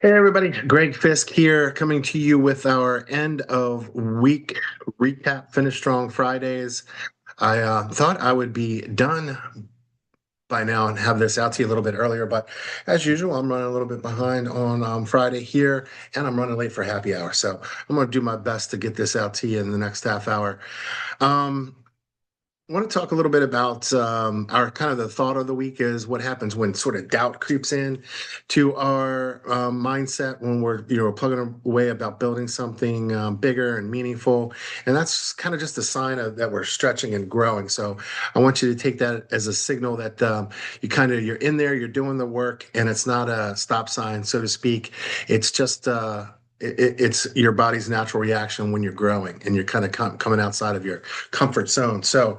Hey everybody, Greg Fisk here, coming to you with our end of week recap, Finish Strong Fridays. I thought I would be done by now and have this out to you a little bit earlier, but as usual, I'm running a little bit behind on Friday here, and I'm running late for happy hour. So I'm going to do my best to get this out to you in the next half hour. Um, I want to talk a little bit about our kind of the thought of the week is what happens when sort of doubt creeps in to our mindset when we're plugging away about building something bigger and meaningful, and that's kind of just a sign of that we're stretching and growing. So I want you to take that as a signal that you're in there, you're doing the work, and it's not a stop sign, so to speak. It's just it's your body's natural reaction when you're growing and you're kind of coming outside of your comfort zone. So,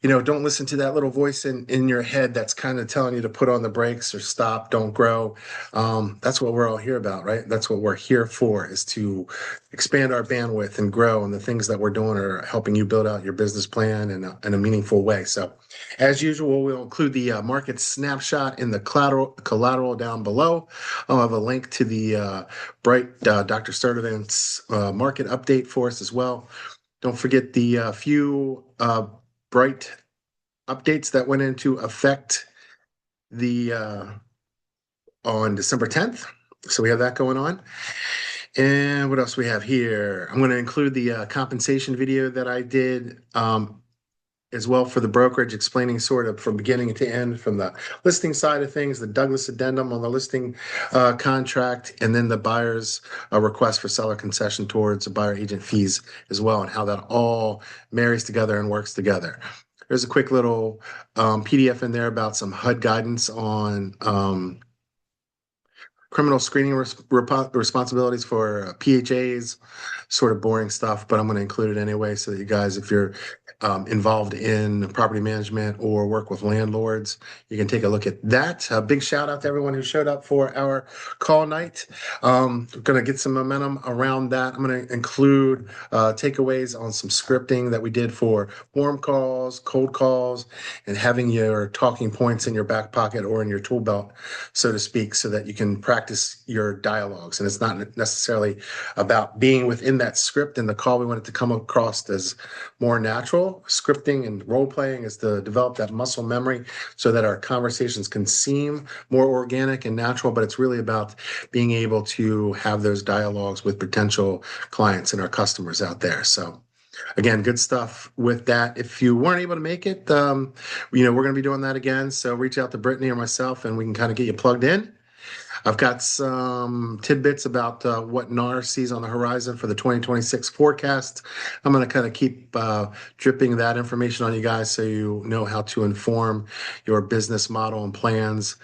don't listen to that little voice in your head that's kind of telling you to put on the brakes or stop, don't grow. That's what we're all here about, right? That's what we're here for, is to expand our bandwidth and grow. And the things that we're doing are helping you build out your business plan in a meaningful way. So, as usual, we'll include the market snapshot in the collateral down below. I'll have a link to the Bright Dr. Sturdivant's market update for us as well. Don't forget the few Bright updates that went into effect the on December 10th. So we have that going on. And what else we have here? I'm going to include the compensation video that I did as well for the brokerage, explaining sort of from beginning to end, from the listing side of things, the Douglas addendum on the listing contract, and then the buyer's request for seller concession towards the buyer agent fees as well, and how that all marries together and works together. There's a quick little PDF in there about some HUD guidance on criminal screening responsibilities for PHAs, sort of boring stuff, but I'm going to include it anyway so that you guys, if you're involved in property management or work with landlords, you can take a look at that. A big shout out to everyone who showed up for our call night. We're going to get some momentum around that. I'm going to include takeaways on some scripting that we did for warm calls, cold calls, and having your talking points in your back pocket or in your tool belt, so to speak, so that you can practice your dialogues. And it's not necessarily about being within that script in the call. We want it to come across as more natural. Scripting and role playing is to develop that muscle memory so that our conversations can seem more organic and natural, but it's really about being able to have those dialogues with potential clients and our customers out there. So again, good stuff with that. If you weren't able to make it, we're going to be doing that again. So reach out to Brittany or myself and we can kind of get you plugged in. I've got some tidbits about what NAR sees on the horizon for the 2026 forecast. I'm going to kind of keep dripping that information on you guys so you know how to inform your business model and plans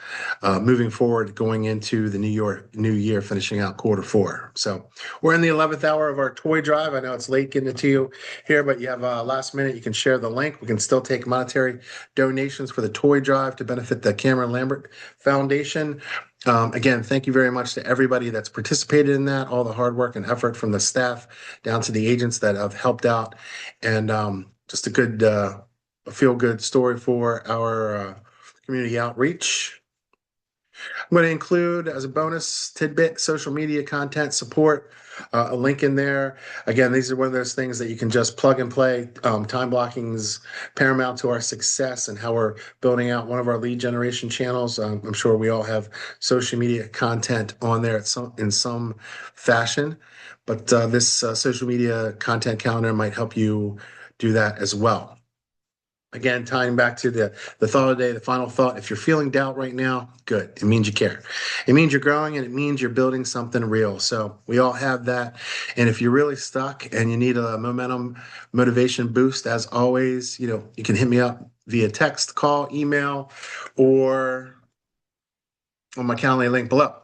moving forward, going into the new year, finishing out quarter 4. So we're in the 11th hour of our toy drive. I know it's late getting it to you here, but you have last minute. You can share the link. We can still take monetary donations for the toy drive to benefit the Cameron Lambert Foundation. Again, thank you very much to everybody that's participated in that, all the hard work and effort from the staff down to the agents that have helped out, and just a good, feel-good story for our community outreach. I'm going to include as a bonus tidbit social media content support, a link in there. Again, these are one of those things that you can just plug and play. Time blocking is paramount to our success and how we're building out one of our lead generation channels. I'm sure we all have social media content on there in some fashion, but this social media content calendar might help you do that as well. Again, tying back to the thought of the day, the final thought, if you're feeling doubt right now, good. It means you care. It means you're growing and it means you're building something real. So we all have that. And if you're really stuck and you need a motivation boost, as always, you can hit me up via text, call, email, or on my Calendly link below.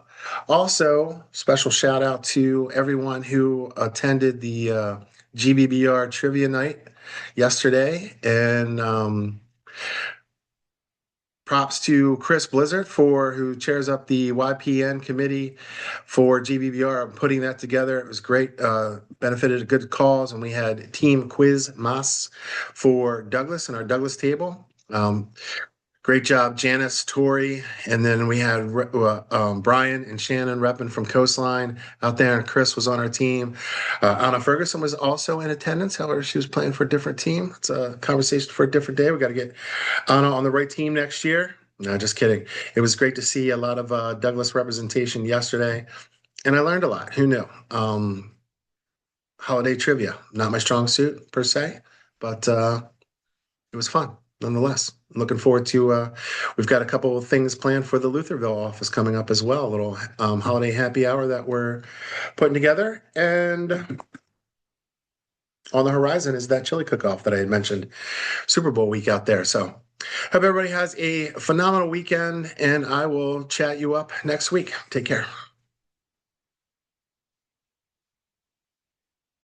Also, special shout out to everyone who attended the GBBR trivia night yesterday, and props to Chris Blizzard who chairs up the YPN committee for GBBR. I'm putting that together. It was great, benefited a good cause, and we had Team Quiz Mas for Douglas and our Douglas table. Great job, Janice, Tori, and then we had Brian and Shannon repping from Coastline out there, and Chris was on our team. Anna Ferguson was also in attendance. However, she was playing for a different team. It's a conversation for a different day. We got to get Anna on the right team next year. No, just kidding. It was great to see a lot of Douglas representation yesterday, and I learned a lot. Who knew? Holiday trivia, not my strong suit per se, but it was fun nonetheless. I'm looking forward to we've got a couple of things planned for the Lutherville office coming up as well, a little holiday happy hour that we're putting together. And on the horizon is that chili cook-off that I had mentioned, Super Bowl week out there. So hope everybody has a phenomenal weekend, and I will chat you up next week. Take care.